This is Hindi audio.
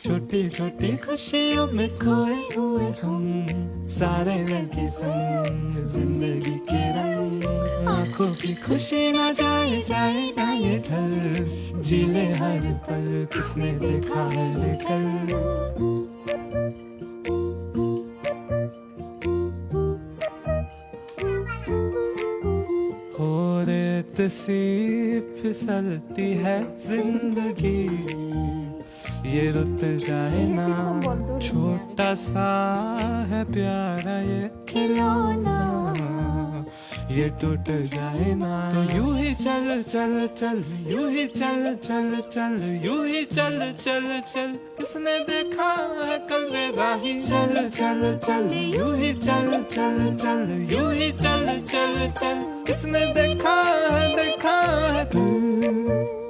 छोटी छोटी खुशियों में खोए हुए हम, सारे लगे संग जिंदगी के रंग। आंखों की खुशी ना जाए जाए ना ये ढल, जी ले हर पल किसने देखा है कल। हो रेत सी फिसलती है जिंदगी, ये रुत जाए ना, छोटा सा है प्यारा ये खिलौना, ये टूट जाए ना। तो यूं ही चल चल चल, यूं ही चल चल चल, यूं ही चल चल चल, किसने देखा है कल वे राही। चल चल चल, यूं ही चल चल चल, यूं ही चल चल चल, किसने देखा है कल।